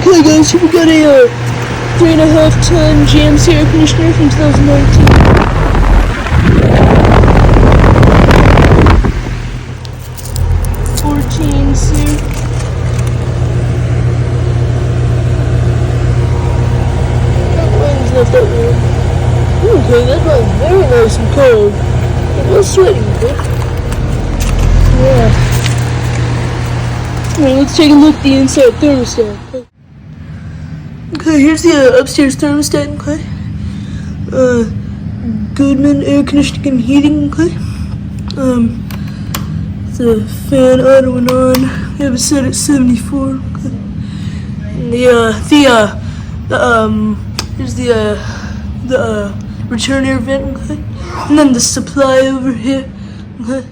Okay guys, here we got a 3.5 ton GMC air conditioner from 2019. 14C. That line's not that warm. Okay, that line's very nice and cold. It was sweating, okay? Yeah. Alright, let's take a look at the inside thermostat. Okay, here's the upstairs thermostat, okay? Goodman air conditioning and heating, okay? The fan auto and on. We have it set at 74, okay? And here's the return air vent, okay? And then the supply over here, okay?